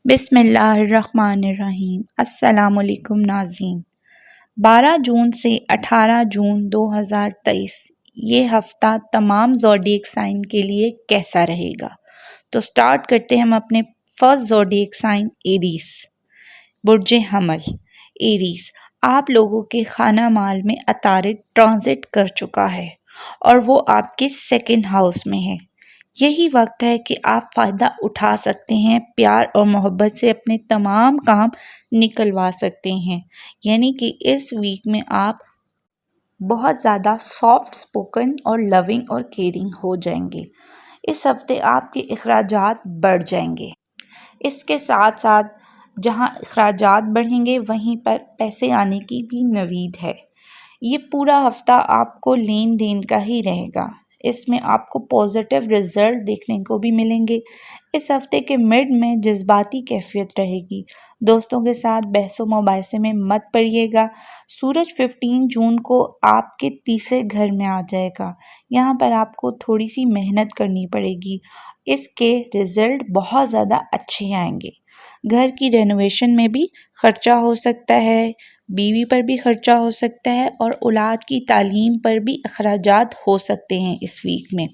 بسم اللہ الرحمن الرحیم۔ السلام علیکم ناظرین۔ 12 جون سے 18 جون 2023 یہ ہفتہ تمام زوڈیک سائن کے لیے کیسا رہے گا؟ تو سٹارٹ کرتے ہیں ہم اپنے فرسٹ زوڈیک سائن ایریز، برج حمل۔ ایریز، آپ لوگوں کے خانہ مال میں عطارد ٹرانزٹ کر چکا ہے اور وہ آپ کے سیکنڈ ہاؤس میں ہے۔ یہی وقت ہے کہ آپ فائدہ اٹھا سکتے ہیں، پیار اور محبت سے اپنے تمام کام نکلوا سکتے ہیں۔ یعنی کہ اس ویک میں آپ بہت زیادہ سافٹ سپوکن اور لونگ اور کیئرنگ ہو جائیں گے۔ اس ہفتے آپ کے اخراجات بڑھ جائیں گے۔ اس کے ساتھ ساتھ جہاں اخراجات بڑھیں گے وہیں پر پیسے آنے کی بھی نوید ہے۔ یہ پورا ہفتہ آپ کو لین دین کا ہی رہے گا۔ اس میں آپ کو پازیٹیو رزلٹ دیکھنے کو بھی ملیں گے۔ اس ہفتے کے مڈ میں جذباتی کیفیت رہے گی۔ دوستوں کے ساتھ بحث و مباحثے میں مت پڑیے گا۔ سورج 15 جون کو آپ کے تیسرے گھر میں آ جائے گا۔ یہاں پر آپ کو تھوڑی سی محنت کرنی پڑے گی۔ اس کے رزلٹ بہت زیادہ اچھے آئیں گے۔ گھر کی رینوویشن میں بھی خرچہ ہو سکتا ہے، بیوی پر بھی خرچہ ہو سکتا ہے اور اولاد کی تعلیم پر بھی اخراجات ہو سکتے ہیں اس ویک میں۔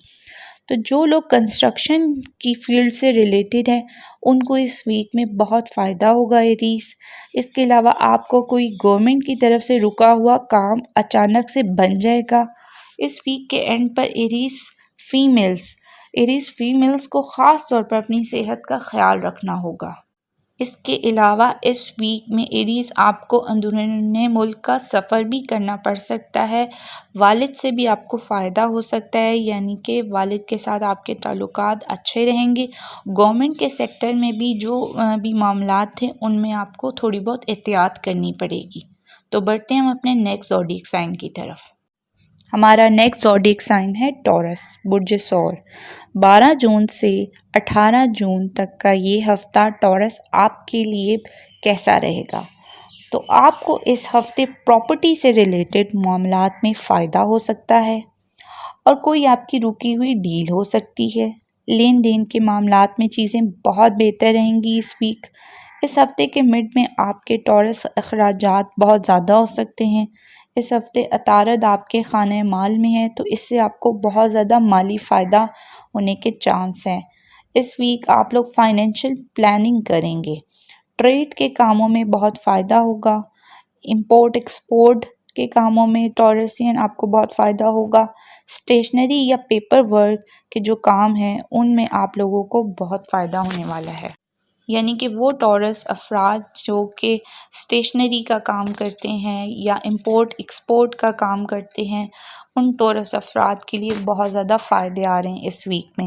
تو جو لوگ کنسٹرکشن کی فیلڈ سے ریلیٹڈ ہیں ان کو اس ویک میں بہت فائدہ ہوگا ایریز۔ اس کے علاوہ آپ کو کوئی گورنمنٹ کی طرف سے رکا ہوا کام اچانک سے بن جائے گا۔ اس ویک کے اینڈ پر ایریز فیمیلز کو خاص طور پر اپنی صحت کا خیال رکھنا ہوگا۔ اس کے علاوہ اس ویک میں ایریز آپ کو اندرون ملک کا سفر بھی کرنا پڑ سکتا ہے۔ والد سے بھی آپ کو فائدہ ہو سکتا ہے، یعنی کہ والد کے ساتھ آپ کے تعلقات اچھے رہیں گے۔ گورنمنٹ کے سیکٹر میں بھی جو بھی معاملات تھے ان میں آپ کو تھوڑی بہت احتیاط کرنی پڑے گی۔ تو بڑھتے ہیں ہم اپنے نیکسٹ زوڈیک سائن کی طرف۔ ہمارا نیکسٹ زوڈیک سائن ہے ٹورس، برج ثور۔ 12 جون سے 18 جون تک کا یہ ہفتہ ٹورس آپ کے لیے کیسا رہے گا؟ تو آپ کو اس ہفتے پراپرٹی سے ریلیٹڈ معاملات میں فائدہ ہو سکتا ہے اور کوئی آپ کی رکی ہوئی ڈیل ہو سکتی ہے۔ لین دین کے معاملات میں چیزیں بہت بہتر رہیں گی اس ویک۔ اس ہفتے کے مڈ میں آپ کے ٹورس اخراجات بہت زیادہ ہو سکتے ہیں۔ اس ہفتے عطارد آپ کے خانہ مال میں ہے تو اس سے آپ کو بہت زیادہ مالی فائدہ ہونے کے چانس ہیں۔ اس ویک آپ لوگ فائنینشیل پلاننگ کریں گے۔ ٹریڈ کے کاموں میں بہت فائدہ ہوگا۔ امپورٹ ایکسپورٹ کے کاموں میں ٹورسین آپ کو بہت فائدہ ہوگا۔ اسٹیشنری یا پیپر ورک کے جو کام ہیں ان میں آپ لوگوں کو بہت فائدہ ہونے والا ہے۔ یعنی کہ وہ ٹورس افراد جو کہ اسٹیشنری کا کام کرتے ہیں یا امپورٹ ایکسپورٹ کا کام کرتے ہیں ان ٹورس افراد کے لیے بہت زیادہ فائدے آ رہے ہیں اس ویک میں۔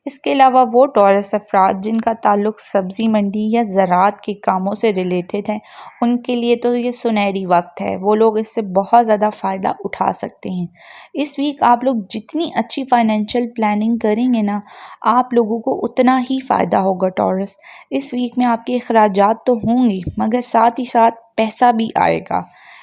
اس کے علاوہ وہ ٹورس افراد جن کا تعلق سبزی منڈی یا زراعت کے کاموں سے ریلیٹڈ ہے ان کے لیے تو یہ سنہری وقت ہے، وہ لوگ اس سے بہت زیادہ فائدہ اٹھا سکتے ہیں۔ اس ویک آپ لوگ جتنی اچھی فائنینشیل پلاننگ کریں گے نا آپ لوگوں کو اتنا ہی فائدہ ہوگا ٹورس۔ اس ویک میں آپ کے اخراجات تو ہوں گے مگر ساتھ ہی ساتھ پیسہ بھی آئے گا۔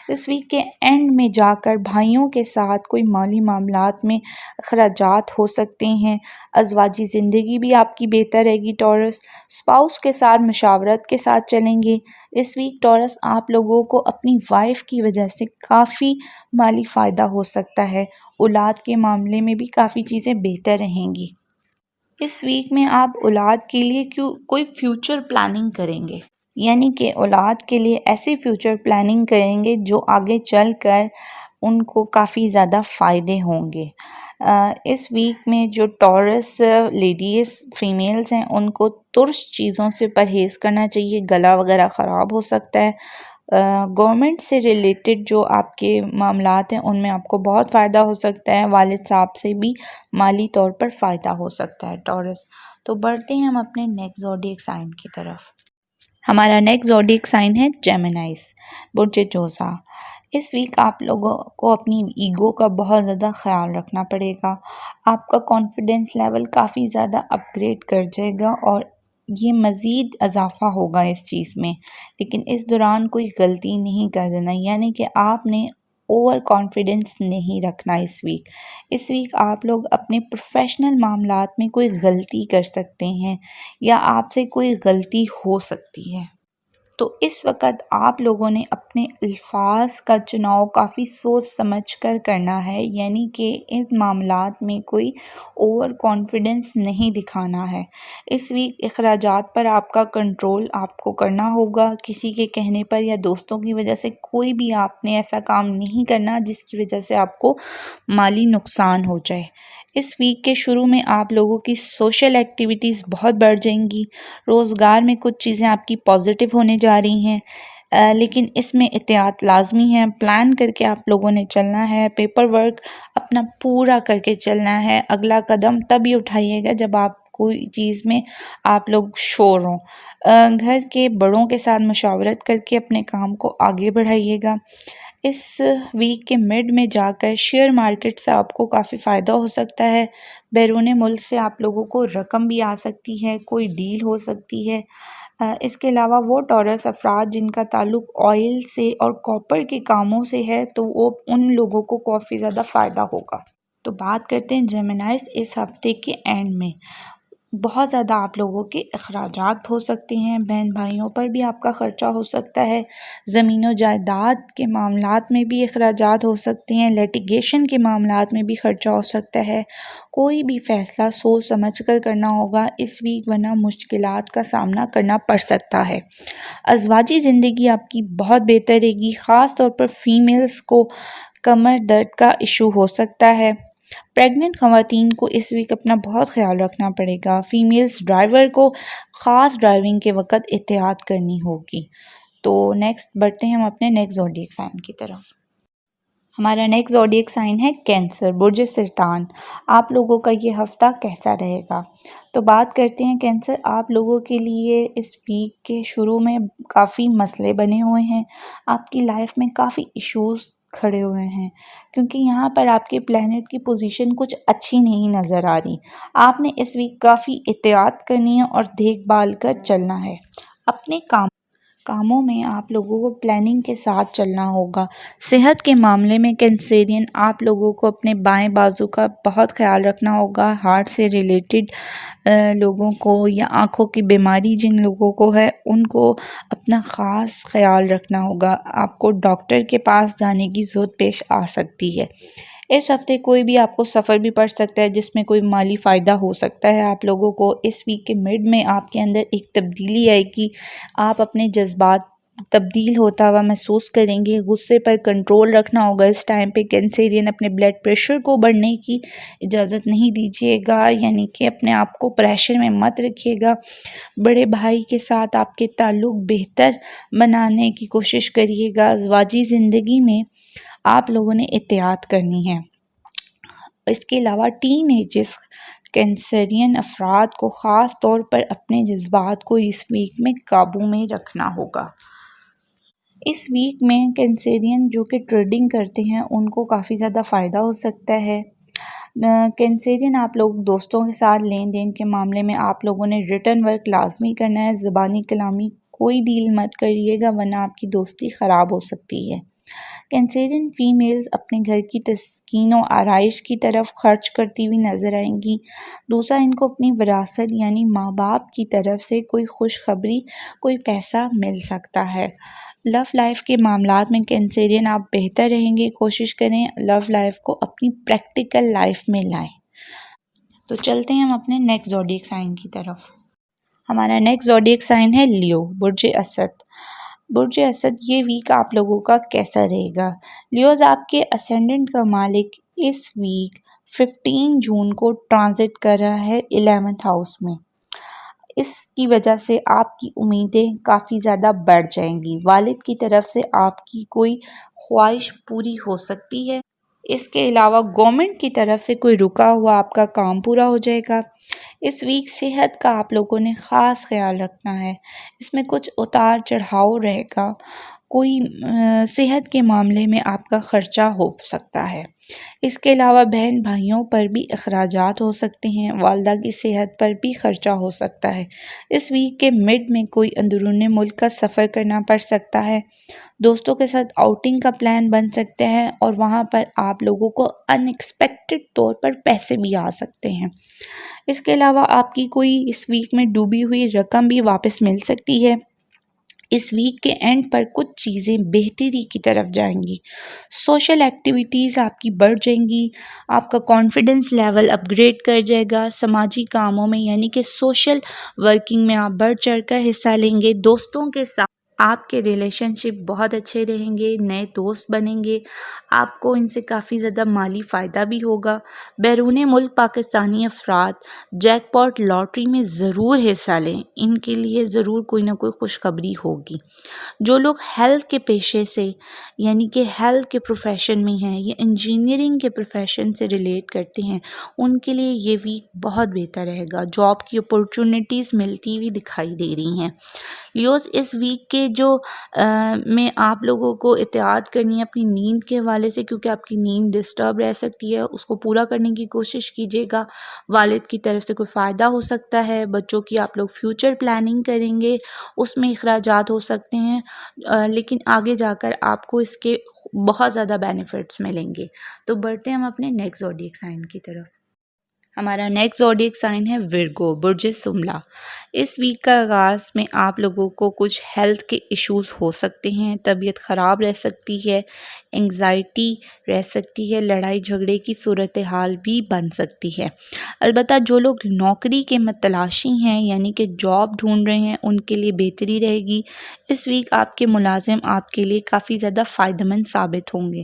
اس ویک کے اینڈ میں جا کر بھائیوں کے ساتھ کوئی مالی معاملات میں اخراجات ہو سکتے ہیں۔ ازواجی زندگی بھی آپ کی بہتر رہے گی ٹورس۔ اسپاؤس کے ساتھ مشاورت کے ساتھ چلیں گے۔ اس ویک ٹورس آپ لوگوں کو اپنی وائف کی وجہ سے کافی مالی فائدہ ہو سکتا ہے۔ اولاد کے معاملے میں بھی کافی چیزیں بہتر رہیں گی۔ اس ویک میں آپ اولاد کے لیے کوئی فیوچر پلاننگ کریں گے، یعنی کہ اولاد کے لیے ایسی فیوچر پلاننگ کریں گے جو آگے چل کر ان کو کافی زیادہ فائدے ہوں گے۔ اس ویک میں جو ٹورس لیڈیز فیمیلز ہیں ان کو ترش چیزوں سے پرہیز کرنا چاہیے، گلا وغیرہ خراب ہو سکتا ہے۔ گورنمنٹ سے ریلیٹڈ جو آپ کے معاملات ہیں ان میں آپ کو بہت فائدہ ہو سکتا ہے۔ والد صاحب سے بھی مالی طور پر فائدہ ہو سکتا ہے ٹورس۔ تو بڑھتے ہیں ہم اپنے نیکسٹ زوڈیک سائن کی طرف۔ ہمارا نیکسٹ زوڈیک سائن ہے جیمنائز، برج جوزا۔ اس ویک آپ لوگوں کو اپنی ایگو کا بہت زیادہ خیال رکھنا پڑے گا۔ آپ کا کانفیڈنس لیول کافی زیادہ اپ گریڈ کر جائے گا اور یہ مزید اضافہ ہوگا اس چیز میں، لیکن اس دوران کوئی غلطی نہیں کر دینا، یعنی کہ آپ نے اوور کانفیڈنس نہیں رکھنا اس ویک آپ لوگ اپنے پروفیشنل معاملات میں کوئی غلطی کر سکتے ہیں یا آپ سے کوئی غلطی ہو سکتی ہے، تو اس وقت آپ لوگوں نے اپنے الفاظ کا چناؤ کافی سوچ سمجھ کر کرنا ہے، یعنی کہ ان معاملات میں کوئی اوور کانفیڈنس نہیں دکھانا ہے۔ اس ویک اخراجات پر آپ کا کنٹرول آپ کو کرنا ہوگا، کسی کے کہنے پر یا دوستوں کی وجہ سے کوئی بھی آپ نے ایسا کام نہیں کرنا جس کی وجہ سے آپ کو مالی نقصان ہو جائے۔ اس ویک کے شروع میں آپ لوگوں کی سوشل ایکٹیویٹیز بہت بڑھ جائیں گی، روزگار میں کچھ چیزیں آپ کی پازیٹیو ہونے جا رہی ہیں، لیکن اس میں احتیاط لازمی ہے، پلان کر کے آپ لوگوں نے چلنا ہے، پیپر ورک اپنا پورا کر کے چلنا ہے، اگلا قدم تب ہی اٹھائیے گا جب آپ کوئی چیز میں آپ لوگ شور ہوں، گھر کے بڑوں کے ساتھ مشاورت کر کے اپنے کام کو آگے بڑھائیے گا۔ اس ویک کے مڈ میں جا کر شیئر مارکیٹ سے آپ کو کافی فائدہ ہو سکتا ہے، بیرون ملک سے آپ لوگوں کو رقم بھی آ سکتی ہے، کوئی ڈیل ہو سکتی ہے۔ اس کے علاوہ وہ ٹورس افراد جن کا تعلق آئل سے اور کاپر کے کاموں سے ہے تو وہ ان لوگوں کو کافی زیادہ فائدہ ہوگا۔ تو بات کرتے ہیں جیمنائز اس ہفتے کے اینڈ میں، بہت زیادہ آپ لوگوں کے اخراجات ہو سکتے ہیں، بہن بھائیوں پر بھی آپ کا خرچہ ہو سکتا ہے، زمین و جائیداد کے معاملات میں بھی اخراجات ہو سکتے ہیں، لیٹیگیشن کے معاملات میں بھی خرچہ ہو سکتا ہے، کوئی بھی فیصلہ سوچ سمجھ کر کرنا ہوگا اس ویک ورنہ مشکلات کا سامنا کرنا پڑ سکتا ہے۔ ازواجی زندگی آپ کی بہت بہتر رہے گی، خاص طور پر فیمیلز کو کمر درد کا ایشو ہو سکتا ہے۔ پریگننٹ خواتین کو اس ویک اپنا بہت خیال رکھنا پڑے گا، فیمیلز ڈرائیور کو خاص ڈرائیونگ کے وقت احتیاط کرنی ہوگی۔ تو نیکسٹ بڑھتے ہیں ہم اپنے نیکسٹ زوڈیک سائن کی طرف۔ ہمارا نیکسٹ زوڈیک سائن ہے کینسر، برج سرطان۔ آپ لوگوں کا یہ ہفتہ کیسا رہے گا؟ تو بات کرتے ہیں کینسر، آپ لوگوں کے لیے اس ویک کے شروع میں کافی مسئلے بنے ہوئے ہیں، آپ کی لائف میں کافی ایشوز کھڑے ہوئے ہیں، کیونکہ یہاں پر آپ کے پلینٹ کی پوزیشن کچھ اچھی نہیں نظر آ رہی۔ آپ نے اس ویک کافی احتیاط کرنی ہے اور دیکھ بھال کر چلنا ہے، اپنے کاموں میں آپ لوگوں کو پلاننگ کے ساتھ چلنا ہوگا۔ صحت کے معاملے میں کینسیرین آپ لوگوں کو اپنے بائیں بازو کا بہت خیال رکھنا ہوگا، ہارٹ سے ریلیٹڈ لوگوں کو یا آنکھوں کی بیماری جن لوگوں کو ہے ان کو اپنا خاص خیال رکھنا ہوگا، آپ کو ڈاکٹر کے پاس جانے کی ضرورت پیش آ سکتی ہے۔ اس ہفتے کوئی بھی آپ کو سفر بھی پڑ سکتا ہے جس میں کوئی مالی فائدہ ہو سکتا ہے آپ لوگوں کو۔ اس ویک کے مڈ میں آپ کے اندر ایک تبدیلی آئے گی، آپ اپنے جذبات تبدیل ہوتا ہوا محسوس کریں گے، غصے پر کنٹرول رکھنا ہوگا۔ اس ٹائم پہ کینسیرین اپنے بلڈ پریشر کو بڑھنے کی اجازت نہیں دیجیے گا، یعنی کہ اپنے آپ کو پریشر میں مت رکھیے گا۔ بڑے بھائی کے ساتھ آپ کے تعلق بہتر بنانے کی کوشش کریے گا۔ ازواجی زندگی میں آپ لوگوں نے احتیاط کرنی ہے۔ اس کے علاوہ ٹین ایجز کینسرین افراد کو خاص طور پر اپنے جذبات کو اس ویک میں قابو میں رکھنا ہوگا۔ اس ویک میں کینسرین جو کہ ٹریڈنگ کرتے ہیں ان کو کافی زیادہ فائدہ ہو سکتا ہے۔ کینسرین آپ لوگ دوستوں کے ساتھ لین دین کے معاملے میں آپ لوگوں نے ریٹن ورک لازمی کرنا ہے، زبانی کلامی کوئی ڈیل مت کریے گا ورنہ آپ کی دوستی خراب ہو سکتی ہے۔ کینسرین فیمیلز اپنے گھر کی تسکین و آرائش کی طرف خرچ کرتی ہوئی نظر آئیں گی۔ دوسرا، ان کو اپنی وراثت یعنی ماں باپ کی طرف سے کوئی خوشخبری، کوئی پیسہ مل سکتا ہے۔ لو لائف کے معاملات میں کینسرین آپ بہتر رہیں گے، کوشش کریں لو لائف کو اپنی پریکٹیکل لائف میں لائیں۔ تو چلتے ہیں ہم اپنے نیکسٹ زوڈیک سائن کی طرف۔ ہمارا نیکسٹ زوڈیک سائن ہے لیو، برج اسد۔ برج اسد یہ ویک آپ لوگوں کا کیسا رہے گا؟ لیوز آپ کے اسینڈنٹ کا مالک اس ویک 15 جون کو ٹرانزٹ کر رہا ہے 11th ہاؤس میں۔ اس کی وجہ سے آپ کی امیدیں کافی زیادہ بڑھ جائیں گی، والد کی طرف سے آپ کی کوئی خواہش پوری ہو سکتی ہے۔ اس کے علاوہ گورنمنٹ کی طرف سے کوئی رکا ہوا آپ کا کام پورا ہو جائے گا۔ اس ویک صحت کا آپ لوگوں نے خاص خیال رکھنا ہے، اس میں کچھ اتار چڑھاؤ رہے گا، کوئی صحت کے معاملے میں آپ کا خرچہ ہو سکتا ہے۔ اس کے علاوہ بہن بھائیوں پر بھی اخراجات ہو سکتے ہیں، والدہ کی صحت پر بھی خرچہ ہو سکتا ہے۔ اس ویک کے مڈ میں کوئی اندرون ملک کا سفر کرنا پڑ سکتا ہے، دوستوں کے ساتھ آؤٹنگ کا پلان بن سکتے ہیں اور وہاں پر آپ لوگوں کو ان ایکسپیکٹڈ طور پر پیسے بھی آ سکتے ہیں۔ اس کے علاوہ آپ کی کوئی اس ویک میں ڈوبی ہوئی رقم بھی واپس مل سکتی ہے۔ اس ویک کے اینڈ پر کچھ چیزیں بہتری کی طرف جائیں گی، سوشل ایکٹیویٹیز آپ کی بڑھ جائیں گی، آپ کا کانفیڈنس لیول اپ گریڈ کر جائے گا، سماجی کاموں میں یعنی کہ سوشل ورکنگ میں آپ بڑھ چڑھ کر حصہ لیں گے، دوستوں کے ساتھ آپ کے ریلیشن شپ بہت اچھے رہیں گے، نئے دوست بنیں گے، آپ کو ان سے کافی زیادہ مالی فائدہ بھی ہوگا۔ بیرون ملک پاکستانی افراد جیک پاٹ لاٹری میں ضرور حصہ لیں، ان کے لیے ضرور کوئی نہ کوئی خوشخبری ہوگی۔ جو لوگ ہیلتھ کے پیشے سے یعنی کہ ہیلتھ کے پروفیشن میں ہیں یا انجینئرنگ کے پروفیشن سے ریلیٹ کرتے ہیں، ان کے لیے یہ ویک بہت بہتر رہے گا، جاب کی اپورچونیٹیز ملتی ہوئی دکھائی دے رہی ہیں۔ لیوز اس ویک کے جو میں آپ لوگوں کو احتیاط کرنی ہے اپنی نیند کے حوالے سے، کیونکہ آپ کی نیند ڈسٹرب رہ سکتی ہے، اس کو پورا کرنے کی کوشش کیجیے گا۔ والد کی طرف سے کوئی فائدہ ہو سکتا ہے، بچوں کی آپ لوگ فیوچر پلاننگ کریں گے، اس میں اخراجات ہو سکتے ہیں، لیکن آگے جا کر آپ کو اس کے بہت زیادہ بینیفٹس ملیں گے۔ تو بڑھتے ہیں ہم اپنے نیکسٹ زوڈیک سائن کی طرف۔ ہمارا نیکسٹ زوڈیک سائن ہے ورگو، برج سملا۔ اس ویک کا آغاز میں آپ لوگوں کو کچھ ہیلتھ کے ایشوز ہو سکتے ہیں، طبیعت خراب رہ سکتی ہے، انگزائٹی رہ سکتی ہے، لڑائی جھگڑے کی صورتحال بھی بن سکتی ہے۔ البتہ جو لوگ نوکری کے متلاشی ہیں یعنی کہ جاب ڈھونڈ رہے ہیں، ان کے لیے بہتری رہے گی۔ اس ویک آپ کے ملازم آپ کے لیے کافی زیادہ فائدہ مند ثابت ہوں گے۔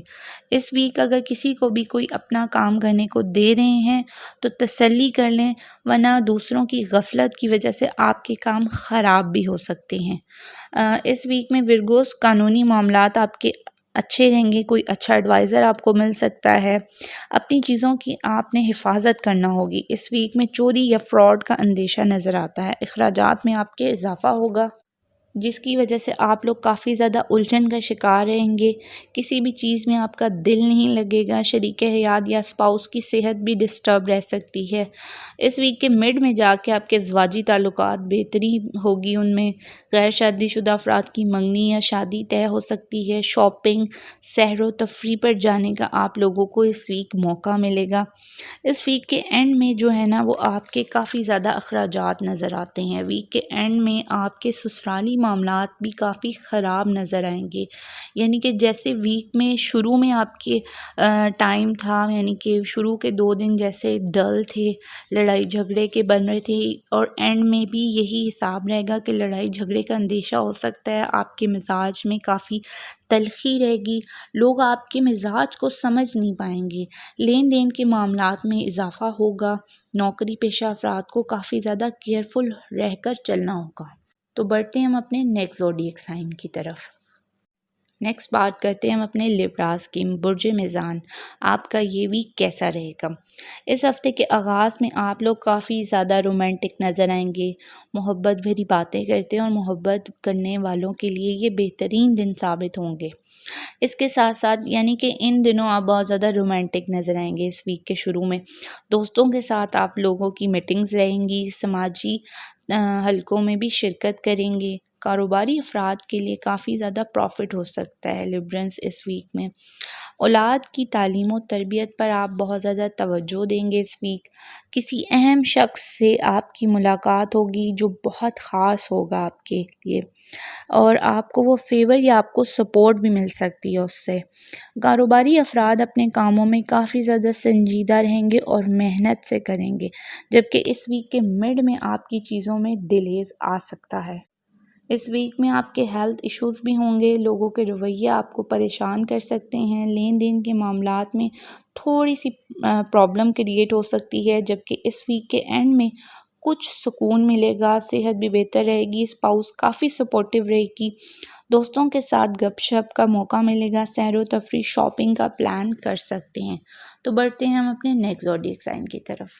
اس ویک اگر کسی کو بھی کوئی اپنا کام کرنے کو دے رہے ہیں تو تسلی کر لیں، ورنہ دوسروں کی غفلت کی وجہ سے آپ کے کام خراب بھی ہو سکتے ہیں۔ اس ویک میں ورگوز قانونی معاملات آپ کے اچھے رہیں گے، کوئی اچھا ایڈوائزر آپ کو مل سکتا ہے، اپنی چیزوں کی آپ نے حفاظت کرنا ہوگی۔ اس ویک میں چوری یا فراڈ کا اندیشہ نظر آتا ہے، اخراجات میں آپ کے اضافہ ہوگا، جس کی وجہ سے آپ لوگ کافی زیادہ الجھن کا شکار رہیں گے، کسی بھی چیز میں آپ کا دل نہیں لگے گا، شریک حیات یا اسپاؤس کی صحت بھی ڈسٹرب رہ سکتی ہے۔ اس ویک کے مڈ میں جا کے آپ کے ازواجی تعلقات بہتری ہوگی، ان میں غیر شادی شدہ افراد کی منگنی یا شادی طے ہو سکتی ہے، شاپنگ، سیر و تفریح پر جانے کا آپ لوگوں کو اس ویک موقع ملے گا۔ اس ویک کے اینڈ میں جو ہے نا وہ آپ کے کافی زیادہ اخراجات نظر آتے ہیں، ویک کے اینڈ میں آپ کے سسرالی معاملات بھی کافی خراب نظر آئیں گے، یعنی کہ جیسے ویک میں شروع میں آپ کے ٹائم تھا، یعنی کہ شروع کے 2 دن جیسے ڈل تھے، لڑائی جھگڑے کے بن رہے تھے، اور اینڈ میں بھی یہی حساب رہے گا کہ لڑائی جھگڑے کا اندیشہ ہو سکتا ہے، آپ کے مزاج میں کافی تلخی رہے گی، لوگ آپ کے مزاج کو سمجھ نہیں پائیں گے، لین دین کے معاملات میں اضافہ ہوگا، نوکری پیشہ افراد کو کافی زیادہ کیئرفل رہ کر چلنا ہوگا۔ تو بڑھتے ہیں ہم اپنے نیکسٹ زوڈیک سائن کی طرف۔ نیکسٹ بات کرتے ہیں ہم اپنے لیبراز کی، برج میزان۔ آپ کا یہ ویک کیسا رہے گا؟ اس ہفتے کے آغاز میں آپ لوگ کافی زیادہ رومانٹک نظر آئیں گے، محبت بھری باتیں کرتے ہیں اور محبت کرنے والوں کے لیے یہ بہترین دن ثابت ہوں گے۔ اس کے ساتھ ساتھ یعنی کہ ان دنوں آپ بہت زیادہ رومانٹک نظر آئیں گے۔ اس ویک کے شروع میں دوستوں کے ساتھ آپ لوگوں کی میٹنگز رہیں گی، سماجی حلقوں میں بھی شرکت کریں گے، کاروباری افراد کے لیے کافی زیادہ پروفٹ ہو سکتا ہے لیبرنس اس ویک میں۔ اولاد کی تعلیم و تربیت پر آپ بہت زیادہ توجہ دیں گے اس ویک۔ کسی اہم شخص سے آپ کی ملاقات ہوگی جو بہت خاص ہوگا آپ کے لیے، اور آپ کو وہ فیور یا آپ کو سپورٹ بھی مل سکتی ہے اس سے۔ کاروباری افراد اپنے کاموں میں کافی زیادہ سنجیدہ رہیں گے اور محنت سے کریں گے، جبکہ اس ویک کے مڈ میں آپ کی چیزوں میں ڈیلیز آ سکتا ہے۔ اس ویک میں آپ کے ہیلتھ ایشوز بھی ہوں گے، لوگوں کے رویے آپ کو پریشان کر سکتے ہیں، لین دین کے معاملات میں تھوڑی سی پرابلم کریٹ ہو سکتی ہے، جبکہ اس ویک کے اینڈ میں کچھ سکون ملے گا، صحت بھی بہتر رہے گی، اسپاؤس کافی سپورٹیو رہے گی، دوستوں کے ساتھ گپ شپ کا موقع ملے گا، سیر و تفریح، شاپنگ کا پلان کر سکتے ہیں۔ تو بڑھتے ہیں ہم اپنے نیکسٹ زوڈیک سائن کی طرف۔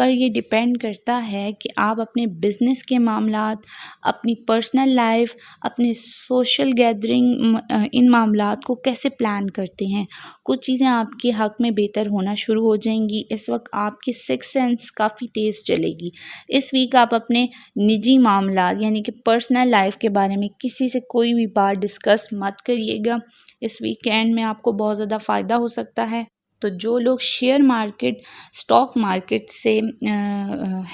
پر یہ ڈیپینڈ کرتا ہے کہ آپ اپنے بزنس کے معاملات، اپنی پرسنل لائف، اپنے سوشل گیدرنگ، ان معاملات کو کیسے پلان کرتے ہیں۔ کچھ چیزیں آپ کے حق میں بہتر ہونا شروع ہو جائیں گی۔ اس وقت آپ کی سکس سینس کافی تیز چلے گی۔ اس ویک آپ اپنے نجی معاملات یعنی کہ پرسنل لائف کے بارے میں کسی سے کوئی بھی بات ڈسکس مت کریے گا۔ اس ویکینڈ میں آپ کو بہت زیادہ فائدہ ہو سکتا ہے۔ تو جو لوگ شیئر مارکیٹ، اسٹاک مارکیٹ سے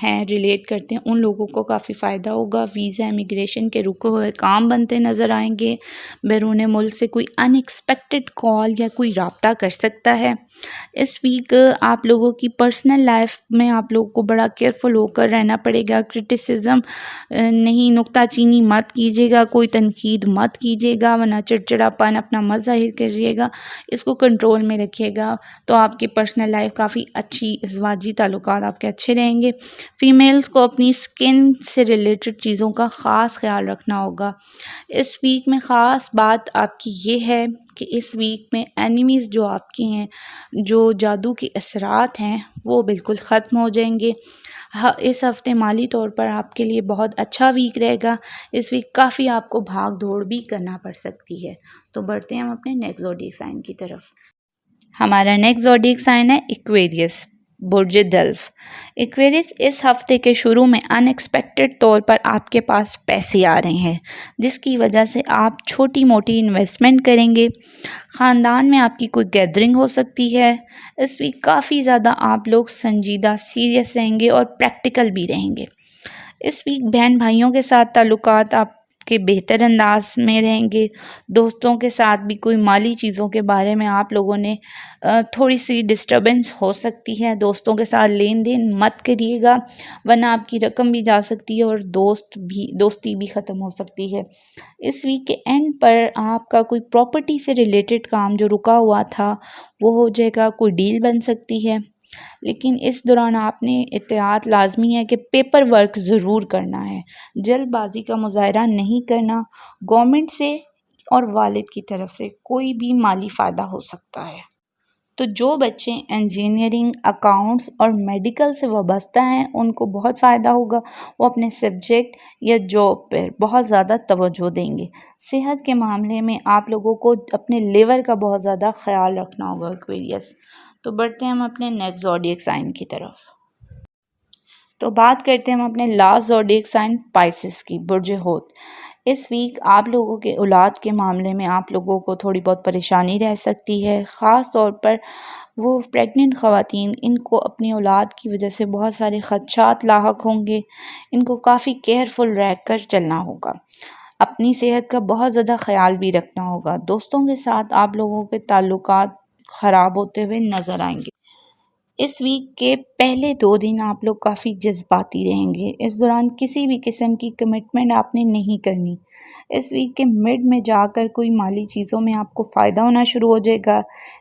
ہیں ریلیٹ کرتے ہیں، ان لوگوں کو کافی فائدہ ہوگا۔ ویزا امیگریشن کے رکے ہوئے کام بنتے نظر آئیں گے۔ بیرون ملک سے کوئی ان ایکسپیکٹڈ کال یا کوئی رابطہ کر سکتا ہے۔ اس ویک آپ لوگوں کی پرسنل لائف میں آپ لوگوں کو بڑا کیئرفل ہو کر رہنا پڑے گا۔ کرٹیسزم نہیں، نکتہ چینی مت کیجیے گا، کوئی تنقید مت کیجیے گا، ورنہ چڑچڑاپن اپنا مت ظاہر کریے گا۔ اس کو کنٹرول میں رکھیے گا تو آپ کی پرسنل لائف کافی اچھی، ازدواجی تعلقات آپ کے اچھے رہیں گے۔ فیمیلز کو اپنی سکن سے ریلیٹڈ چیزوں کا خاص خیال رکھنا ہوگا۔ اس ویک میں خاص بات آپ کی یہ ہے کہ اس ویک میں اینیمیز جو آپ کی ہیں، جو جادو کے اثرات ہیں، وہ بالکل ختم ہو جائیں گے۔ اس ہفتے مالی طور پر آپ کے لیے بہت اچھا ویک رہے گا۔ اس ویک کافی آپ کو بھاگ دوڑ بھی کرنا پڑ سکتی ہے۔ تو بڑھتے ہیں ہم اپنے نیکسٹ زوڈیک سائن کی طرف۔ ہمارا نیکسٹ زوڈیک سائن ہے ایکویریس، برج دلف۔ ایکویریس، اس ہفتے کے شروع میں ان ایکسپیکٹڈ طور پر آپ کے پاس پیسے آ رہے ہیں، جس کی وجہ سے آپ چھوٹی موٹی انویسٹمنٹ کریں گے۔ خاندان میں آپ کی کوئی گیدرنگ ہو سکتی ہے۔ اس ویک کافی زیادہ آپ لوگ سنجیدہ، سیریس رہیں گے اور پریکٹیکل بھی رہیں گے۔ اس ویک بہن بھائیوں کے ساتھ تعلقات آپ کے بہتر انداز میں رہیں گے۔ دوستوں کے ساتھ بھی کوئی مالی چیزوں کے بارے میں آپ لوگوں نے تھوڑی سی ڈسٹربنس ہو سکتی ہے۔ دوستوں کے ساتھ لین دین مت کریے گا، ورنہ آپ کی رقم بھی جا سکتی ہے اور دوستی بھی ختم ہو سکتی ہے۔ اس ویک کے اینڈ پر آپ کا کوئی پراپرٹی سے ریلیٹڈ کام جو رکا ہوا تھا وہ ہو جائے گا، کوئی ڈیل بن سکتی ہے۔ لیکن اس دوران آپ نے احتیاط لازمی ہے کہ پیپر ورک ضرور کرنا ہے، جلد بازی کا مظاہرہ نہیں کرنا۔ گورنمنٹ سے اور والد کی طرف سے کوئی بھی مالی فائدہ ہو سکتا ہے۔ تو جو بچے انجینئرنگ، اکاؤنٹس اور میڈیکل سے وابستہ ہیں، ان کو بہت فائدہ ہوگا۔ وہ اپنے سبجیکٹ یا جاب پر بہت زیادہ توجہ دیں گے۔ صحت کے معاملے میں آپ لوگوں کو اپنے لیور کا بہت زیادہ خیال رکھنا ہوگا ایکویریس۔ تو بڑھتے ہیں ہم اپنے نیکسٹ زوڈیک سائن کی طرف۔ تو بات کرتے ہیں ہم اپنے لاسٹ زوڈیک سائن پائسس کی، برج حوت۔ اس ویک آپ لوگوں کے اولاد کے معاملے میں آپ لوگوں کو تھوڑی بہت پریشانی رہ سکتی ہے، خاص طور پر وہ پریگننٹ خواتین، ان کو اپنی اولاد کی وجہ سے بہت سارے خدشات لاحق ہوں گے۔ ان کو کافی کیئرفل رہ کر چلنا ہوگا۔ اپنی صحت کا بہت زیادہ خیال بھی رکھنا ہوگا۔ دوستوں کے ساتھ آپ لوگوں کے تعلقات خراب ہوتے ہوئے نظر آئیں گے۔ اس ویک کے پہلے 2 دن آپ لوگ کافی جذباتی رہیں گے۔ اس دوران کسی بھی قسم کی کمٹمنٹ آپ نے نہیں کرنی۔ اس ویک کے مڈ میں جا کر کوئی مالی چیزوں میں آپ کو فائدہ ہونا شروع ہو جائے گا،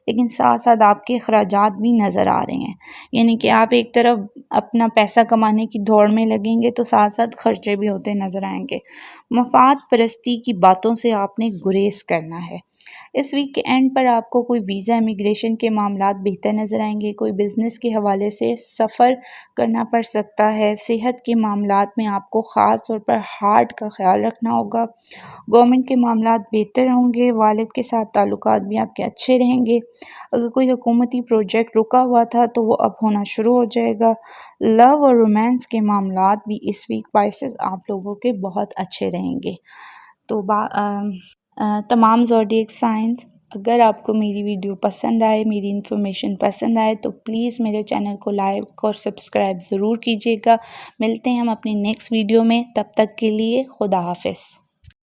لیکن ساتھ ساتھ آپ کے اخراجات بھی نظر آ رہے ہیں۔ یعنی کہ آپ ایک طرف اپنا پیسہ کمانے کی دوڑ میں لگیں گے تو ساتھ ساتھ خرچے بھی ہوتے نظر آئیں گے۔ مفاد پرستی کی باتوں سے آپ نے گریز کرنا ہے۔ اس ویک کے اینڈ پر آپ کو کوئی ویزا امیگریشن کے معاملات بہتر نظر آئیں گے۔ کوئی بزنس کے حوالے سے سفر کرنا پڑ سکتا ہے۔ صحت کے معاملات میں آپ کو خاص طور پر ہارٹ کا خیال رکھنا ہوگا۔ گورنمنٹ کے معاملات بہتر ہوں گے۔ والد کے ساتھ تعلقات بھی آپ کے اچھے رہیں گے۔ اگر کوئی حکومتی پروجیکٹ رکا ہوا تھا تو وہ اب ہونا شروع ہو جائے گا۔ لو اور رومانس کے معاملات بھی اس ویک پائسس آپ لوگوں کے بہت اچھے رہیں گے۔ تو تمام زوڈیک سائنز، اگر آپ کو میری ویڈیو پسند آئے، میری انفارمیشن پسند آئے تو پلیز میرے چینل کو لائک اور سبسکرائب ضرور کیجیے گا۔ ملتے ہیں ہم اپنی نیکسٹ ویڈیو میں، تب تک کے لیے خدا حافظ۔